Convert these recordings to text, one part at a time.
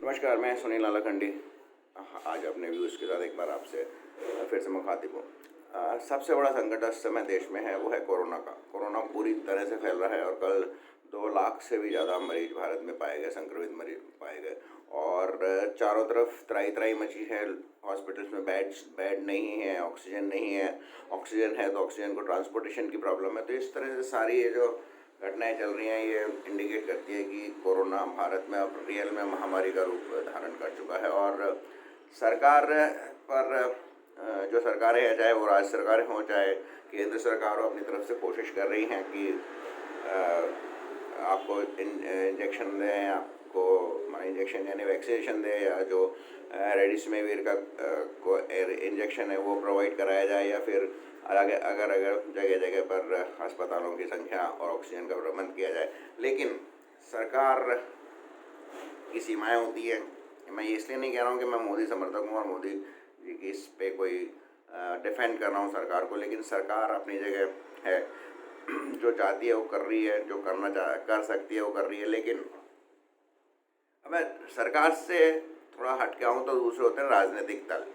नमस्कार, मैं सुनील नालाखंडी। आज अपने व्यूज़ के साथ एक बार आपसे फिर से मुखातिब हूँ। सबसे बड़ा संकट इस समय देश में है, वो है कोरोना का। कोरोना पूरी तरह से फैल रहा है और कल 2 लाख से भी ज़्यादा मरीज भारत में पाए गए, संक्रमित मरीज पाए गए। और चारों तरफ त्राही मची है। हॉस्पिटल्स में बेड नहीं है, ऑक्सीजन नहीं है। ऑक्सीजन है तो ऑक्सीजन को ट्रांसपोर्टेशन की प्रॉब्लम है। तो इस तरह से सारी ये जो घटनाएं चल रही हैं, ये इंडिकेट करती है कि कोरोना भारत में अब रियल में महामारी का रूप धारण कर चुका है। और सरकार पर जो सरकारें हैं, चाहे वो राज्य सरकारें हों चाहे केंद्र सरकार हो, अपनी तरफ से कोशिश कर रही हैं कि आपको इंजेक्शन दें, आपको इंजेक्शन यानी वैक्सीनेशन दें, या जो रेमडेसिविर का को इंजेक्शन है वो प्रोवाइड कराया जाए, या फिर अगर जगह जगह पर अस्पतालों की संख्या और ऑक्सीजन का प्रबंध किया जाए। लेकिन सरकार की सीमाएं होती है। मैं ये इसलिए नहीं कह रहा हूँ कि मैं मोदी समर्थक हूँ और मोदी जी की इस पे कोई डिफेंड कर रहा हूँ सरकार को, लेकिन सरकार अपनी जगह है। जो चाहती है वो कर रही है, जो कर सकती है वो कर रही है। लेकिन अब मैं सरकार से थोड़ा हट के आऊँ तो दूसरे होते हैं राजनीतिक दल।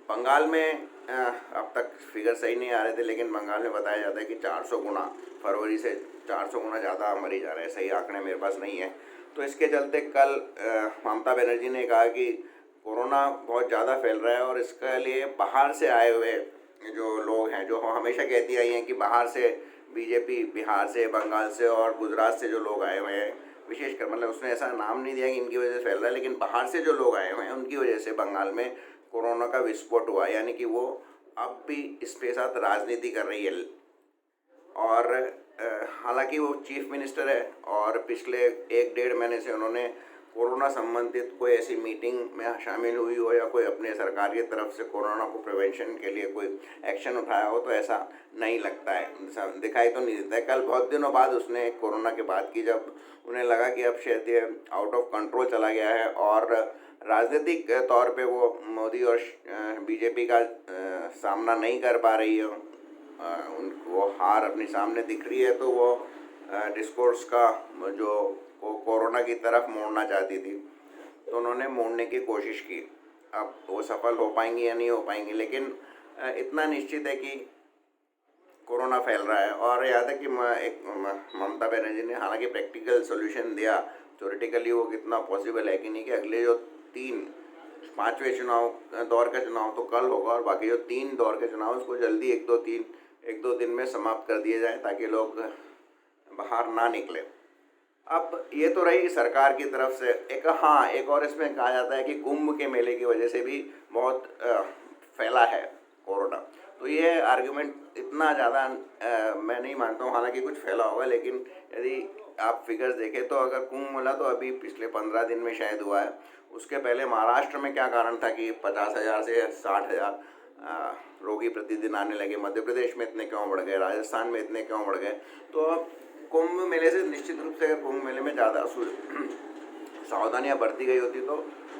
बंगाल में अब तक फिगर सही नहीं आ रहे थे, लेकिन बंगाल में बताया जाता है कि 400 गुना, फरवरी से 400 गुना ज़्यादा मरीज आ रहे हैं। सही आंकड़े मेरे पास नहीं है। तो इसके चलते कल ममता बनर्जी ने कहा कि कोरोना बहुत ज़्यादा फैल रहा है और इसके लिए बाहर से आए हुए जो लोग हैं, जो हमेशा कहती आई हैं कि बाहर से बीजेपी, बिहार से, बंगाल से और गुजरात से जो लोग आए हुए हैं, विशेषकर मतलब उसने ऐसा नाम नहीं दिया कि इनकी वजह से फैल रहा है, लेकिन बाहर से जो लोग आए हुए हैं उनकी वजह से बंगाल में कोरोना का विस्फोट हुआ। यानी कि वो अब भी इसके साथ राजनीति कर रही है। और हालांकि वो चीफ मिनिस्टर है और पिछले 1-1.5 महीने से उन्होंने कोरोना संबंधित कोई ऐसी मीटिंग में शामिल हुई हो या कोई अपने सरकार की तरफ से कोरोना को प्रिवेंशन के लिए कोई एक्शन उठाया हो, तो ऐसा नहीं लगता है, दिखाई तो नहीं देता है। कल बहुत दिनों बाद उसने कोरोना के बाद की, जब उन्हें लगा कि अब शायद ये आउट ऑफ कंट्रोल चला गया है और राजनीतिक तौर पे वो मोदी और बीजेपी का सामना नहीं कर पा रही है, उनको हार अपने सामने दिख रही है, तो वो डिस्कोर्स का जो कोरोना की तरफ मोड़ना चाहती थी, तो उन्होंने मोड़ने की कोशिश की। अब वो सफल हो पाएंगी या नहीं हो पाएंगी, लेकिन इतना निश्चित है कि कोरोना फैल रहा है। और याद है कि एक ममता बनर्जी ने हालांकि प्रैक्टिकल सोल्यूशन दिया, थ्योरेटिकली वो कितना पॉसिबल है कि नहीं, कि अगले जो 5वें चुनाव दौर का चुनाव तो कल होगा और बाकी जो 3 दौर के चुनाव उसको जल्दी 1-2 दिन में समाप्त कर दिए जाए, ताकि लोग बाहर ना निकले। अब ये तो रही सरकार की तरफ से। एक और इसमें कहा जाता है कि कुंभ के मेले की वजह से भी बहुत फैला है कोरोना। तो ये आर्गुमेंट इतना ज़्यादा मैं नहीं मानता हूँ। हालांकि कुछ फैला होगा, लेकिन यदि आप फिगर्स देखें तो अगर कुंभ मेला तो अभी पिछले 15 दिन में शायद हुआ है, उसके पहले महाराष्ट्र में क्या कारण था कि 50,000 से 60,000 रोगी प्रतिदिन आने लगे, मध्य प्रदेश में इतने क्यों बढ़ गए, राजस्थान में इतने क्यों बढ़ गए। तो कुंभ मेले से निश्चित रूप से अगर कुंभ मेले में ज़्यादा सावधानियाँ बरती गई होती तो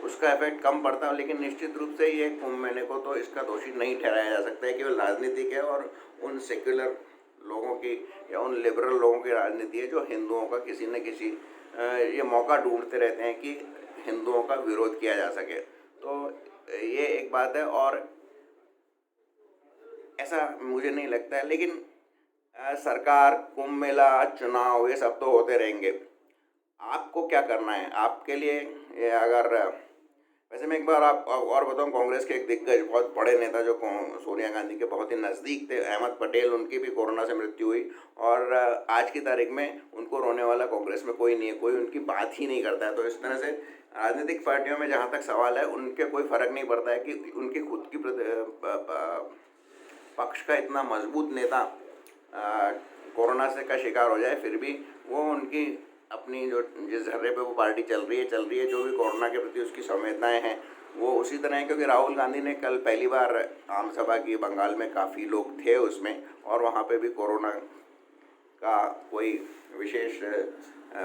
उसका इफेक्ट कम पड़ता है। लेकिन निश्चित रूप से ये कुंभ मेले को तो इसका दोषी नहीं ठहराया जा सकता है, केवल राजनीतिक है और उन सेक्युलर लोगों की या उन लिबरल लोगों की राजनीति है, जो हिंदुओं का किसी न किसी ये मौका ढूंढते रहते हैं कि हिंदुओं का विरोध किया जा सके। तो ये एक बात है, और ऐसा मुझे नहीं लगता है। लेकिन सरकार, कुंभ मेला, चुनाव, ये सब तो होते रहेंगे। आपको क्या करना है आपके लिए? अगर वैसे मैं एक बार आप और बताऊं, कांग्रेस के एक दिग्गज, बहुत बड़े नेता जो सोनिया गांधी के बहुत ही नज़दीक थे, अहमद पटेल, उनकी भी कोरोना से मृत्यु हुई। और आज की तारीख में उनको रोने वाला कांग्रेस में कोई नहीं है, कोई उनकी बात ही नहीं करता है। तो इस तरह से राजनीतिक पार्टियों में जहाँ तक सवाल है, उनके कोई फ़र्क नहीं पड़ता है कि उनकी खुद की पक्ष का इतना मजबूत नेता कोरोना से का शिकार हो जाए, फिर भी वो उनकी अपनी जो जिस धर्रे पे वो पार्टी चल रही है, जो भी कोरोना के प्रति उसकी संवेदनाएं हैं वो उसी तरह है। क्योंकि राहुल गांधी ने कल पहली बार आम सभा की, बंगाल में काफ़ी लोग थे उसमें, और वहाँ पे भी कोरोना का कोई विशेष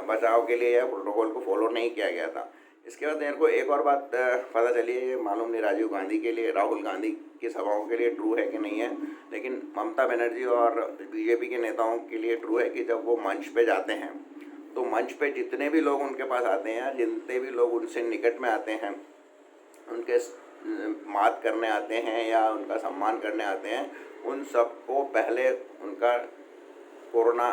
बचाव के लिए या प्रोटोकॉल को फॉलो नहीं किया गया था। इसके बाद मेरे को एक और बात पता चली है, ये मालूम नहीं राजीव गांधी के लिए, राहुल गांधी की सभाओं के लिए ट्रू है कि नहीं है, लेकिन ममता बनर्जी और बीजेपी के नेताओं के लिए ट्रू है कि जब वो मंच पे जाते हैं तो मंच पे जितने भी लोग उनके पास आते हैं, जितने भी लोग उनसे निकट में आते हैं, उनके बात करने आते हैं या उनका सम्मान करने आते हैं, उन सबको पहले उनका कोरोना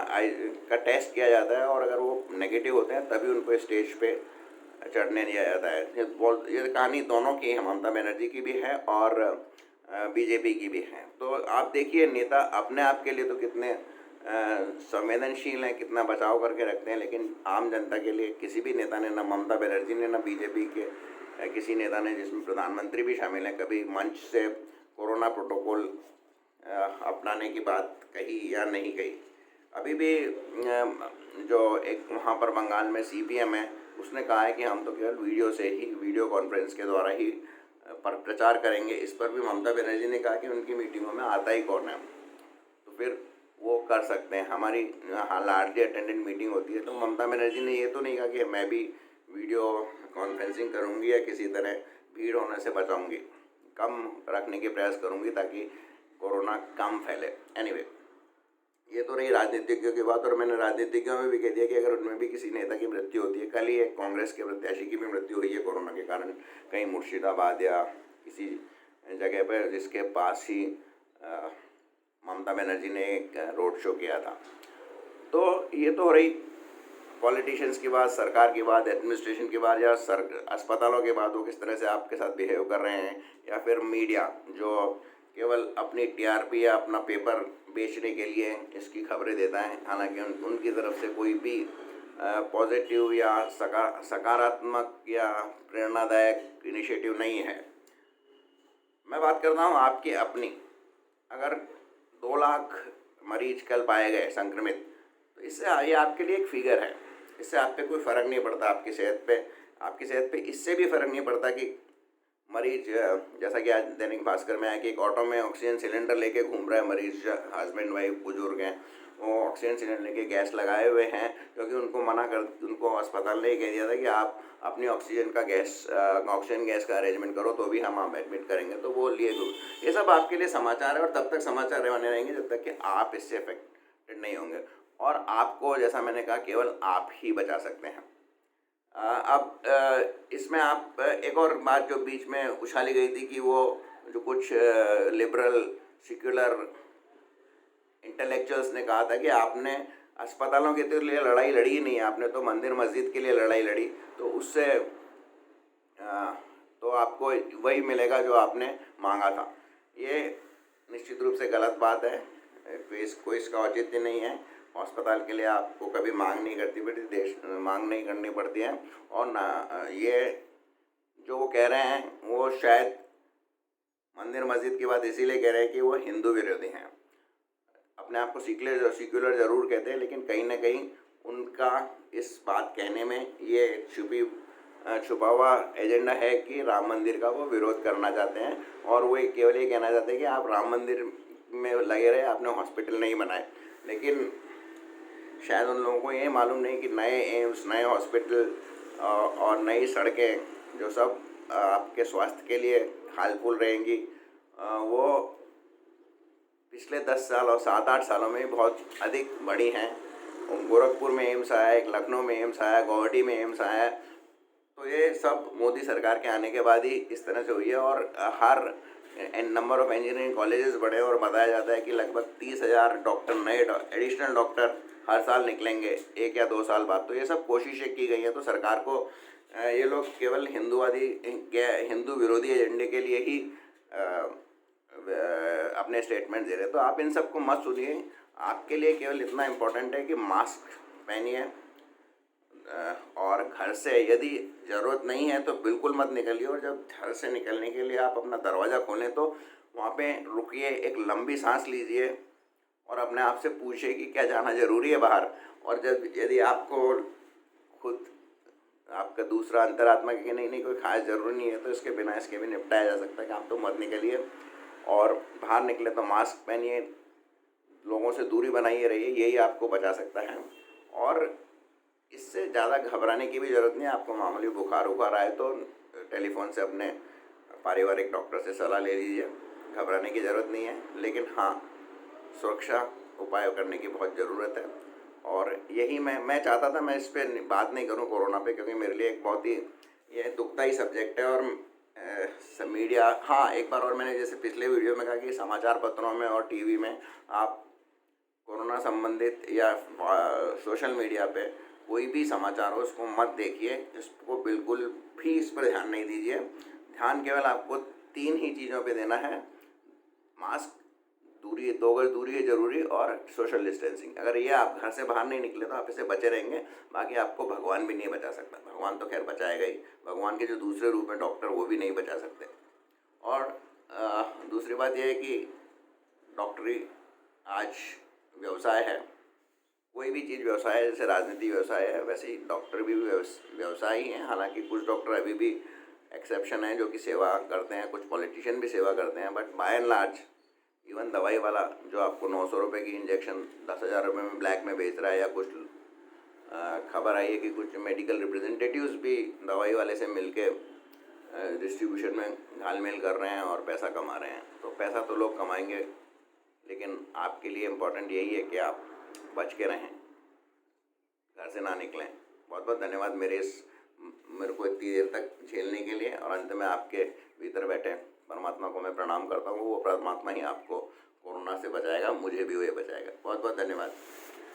का टेस्ट किया जाता है, और अगर वो नेगेटिव होते हैं तभी उनको स्टेज पे चढ़ने दिया जाता है। ये कहानी दोनों की है, ममता बनर्जी की भी है और बीजेपी की भी है। तो आप देखिए, नेता अपने आप के लिए तो कितने संवेदनशील हैं, कितना बचाव करके रखते हैं, लेकिन आम जनता के लिए किसी भी नेता ने, ना ममता बनर्जी ने, ना बीजेपी के किसी नेता ने, जिसमें प्रधानमंत्री भी शामिल हैं, कभी मंच से कोरोना प्रोटोकॉल अपनाने की बात कही या नहीं कही। अभी भी जो एक वहाँ पर बंगाल में CPM है, उसने कहा है कि हम तो केवल वीडियो से ही, वीडियो कॉन्फ्रेंस के द्वारा ही पर प्रचार करेंगे। इस पर भी ममता बनर्जी ने कहा कि उनकी मीटिंगों में आता ही कौन है, तो फिर वो कर सकते हैं। हमारी लार्जली अटेंडेड मीटिंग होती है, तो ममता बनर्जी ने ये तो नहीं कहा कि मैं भी वीडियो कॉन्फ्रेंसिंग करूँगी या किसी तरह भीड़ होने से बचाऊँगी, कम रखने के प्रयास करूँगी ताकि कोरोना कम फैले। एनीवे, ये तो रही राजनीतिज्ञों की बात, और मैंने राजनीतिज्ञों में भी कह दिया कि अगर उनमें भी किसी नेता की मृत्यु होती है, कल ही एक कांग्रेस के प्रत्याशी की भी मृत्यु हुई है कोरोना के कारण, कहीं मुर्शिदाबाद या किसी जगह पर, जिसके पास ही ममता बनर्जी ने एक रोड शो किया था। तो ये तो रही पॉलिटिशियंस की बात, सरकार की बात, एडमिनिस्ट्रेशन की बात, या अस्पतालों की बात, वो किस तरह से आपके साथ बिहेव कर रहे हैं, या फिर मीडिया जो केवल अपनी TRP या अपना पेपर बेचने के लिए इसकी खबरें देता है, हालांकि उनकी तरफ से कोई भी पॉजिटिव या सकारात्मक या प्रेरणादायक इनिशिएटिव नहीं है। मैं बात करता हूँ आपकी अपनी। अगर 2 लाख मरीज कल पाए गए संक्रमित, तो इससे ये आपके लिए एक फिगर है, इससे आप पे कोई फ़र्क नहीं पड़ता आपकी सेहत पे इससे भी फ़र्क नहीं पड़ता कि मरीज, जैसा कि आज दैनिक भास्कर में आया कि एक ऑटो में ऑक्सीजन सिलेंडर लेके घूम रहा है मरीज, हस्बैंड वाइफ बुजुर्ग हैं, वो ऑक्सीजन सिलेंडर लेके गैस लगाए हुए हैं, क्योंकि उनको अस्पताल ने कह दिया था कि आप अपनी ऑक्सीजन गैस का अरेंजमेंट करो, तो भी हम आप एडमिट करेंगे, तो वो लिए। ये सब आपके लिए समाचार है, और तब तक समाचार बने रहेंगे जब तक कि आप इससे अफेक्टेड नहीं होंगे, और आपको, जैसा मैंने कहा, केवल आप ही बचा सकते हैं। अब इसमें आप एक और बात जो बीच में उछाली गई थी कि वो जो कुछ लिबरल सेक्युलर इंटेलेक्चुअल्स ने कहा था कि आपने अस्पतालों के तो लिए लड़ाई लड़ी ही नहीं है, आपने तो मंदिर मस्जिद के लिए लड़ाई लड़ी, तो उससे तो आपको वही मिलेगा जो आपने मांगा था। ये निश्चित रूप से गलत बात है, कोई इसका औचित्य नहीं है। अस्पताल के लिए आपको कभी मांग नहीं करनी पड़ती है, और ना ये जो वो कह रहे हैं वो शायद मंदिर मस्जिद की बात इसीलिए कह रहे हैं कि वो हिंदू विरोधी हैं। अपने आप को सेक्युलर ज़रूर कहते हैं, लेकिन कहीं ना कहीं उनका इस बात कहने में ये छुपा हुआ एजेंडा है कि राम मंदिर का वो विरोध करना चाहते हैं, और वो केवल ये कहना चाहते हैं कि आप राम मंदिर में लगे रहे, आपने हॉस्पिटल नहीं बनाए। लेकिन शायद उन लोगों को ये मालूम नहीं कि नए एम्स, नए हॉस्पिटल और नई सड़कें जो सब आपके स्वास्थ्य के लिए हालफुल रहेंगी, वो पिछले 10 साल और 7-8 सालों में बहुत अधिक बढ़ी हैं। गोरखपुर में एम्स आया, एक लखनऊ में एम्स आया, गुवाहाटी में एम्स आया, तो ये सब मोदी सरकार के आने के बाद ही इस तरह से हुई है। और हर नंबर ऑफ इंजीनियरिंग कॉलेजेस बढ़े, और बताया जाता है कि लगभग 30,000 डॉक्टर, नए एडिशनल डॉक्टर हर साल निकलेंगे 1 या 2 साल बाद। तो ये सब कोशिशें की गई हैं। तो सरकार को ये लोग केवल हिंदू विरोधी एजेंडे के लिए ही अपने स्टेटमेंट दे रहे हैं। तो आप इन सब को मत सुनिए। आपके लिए केवल इतना इम्पोर्टेंट है कि मास्क पहनिए, और घर से यदि ज़रूरत नहीं है तो बिल्कुल मत निकलिए, और जब घर से निकलने के लिए आप अपना दरवाज़ा खोलें तो वहाँ पे रुकिए, एक लंबी सांस लीजिए, और अपने आप से पूछिए कि क्या जाना ज़रूरी है बाहर। और यदि आपको खुद आपका दूसरा अंतरात्मा कि नहीं कोई खास ज़रूरी नहीं है, तो इसके बिना इसके भी निपटाया जा सकता है कि आप तो मत निकलिए, और बाहर निकले तो मास्क पहनिए, लोगों से दूरी बनाइए रहिए, यही आपको बचा सकता है। और इससे ज़्यादा घबराने की भी ज़रूरत नहीं है। आपको मामूली बुखार आए तो टेलीफोन से अपने पारिवारिक डॉक्टर से सलाह ले लीजिए, घबराने की ज़रूरत नहीं है। लेकिन हाँ, सुरक्षा उपाय करने की बहुत ज़रूरत है। और यही मैं चाहता था, मैं इस पर बात नहीं करूं कोरोना पे, क्योंकि मेरे लिए एक बहुत ही ये दुखदाई सब्जेक्ट है। और मीडिया, हाँ एक बार और मैंने जैसे पिछले वीडियो में कहा कि समाचार पत्रों में और टीवी में आप कोरोना संबंधित या सोशल मीडिया पे कोई भी समाचार हो उसको मत देखिए, इसको बिल्कुल भी इस पर ध्यान नहीं दीजिए। ध्यान केवल आपको 3 ही चीज़ों पे देना है: मास्क, दूरी, 2 गज दूरी है ज़रूरी, और सोशल डिस्टेंसिंग। अगर ये आप घर से बाहर नहीं निकले तो आप इससे बचे रहेंगे। बाकी आपको भगवान भी नहीं बचा सकता, भगवान तो खैर बचाएगा ही, भगवान के जो दूसरे रूप हैं डॉक्टर, वो भी नहीं बचा सकते। और दूसरी बात यह है कि डॉक्टरी आज व्यवसाय है, कोई भी चीज़ व्यवसाय है। जैसे राजनीति व्यवसाय है, वैसे ही डॉक्टर भी व्यवसाय ही हैं। हालांकि कुछ डॉक्टर अभी भी एक्सेप्शन हैं जो कि सेवा करते हैं, कुछ पॉलिटिशियन भी सेवा करते हैं, but by and large even दवाई वाला जो आपको 900 रुपये की इंजेक्शन 10,000 रुपये में ब्लैक में बेच रहा है, या कुछ खबर आई है कि कुछ मेडिकल रिप्रेजेंटेटिव्स भी दवाई वाले से मिलके डिस्ट्रीब्यूशन में घालमेल कर रहे हैं और पैसा कमा रहे हैं। तो पैसा तो लोग कमाएंगे, लेकिन आपके लिए इम्पोर्टेंट यही है कि आप बच के रहें, घर से ना निकलें। बहुत बहुत धन्यवाद मेरे को इतनी देर तक झेलने के लिए। और अंत में आपके भीतर बैठे परमात्मा को मैं प्रणाम करता हूँ। वो परमात्मा ही आपको कोरोना से बचाएगा, मुझे भी वही बचाएगा। बहुत बहुत धन्यवाद।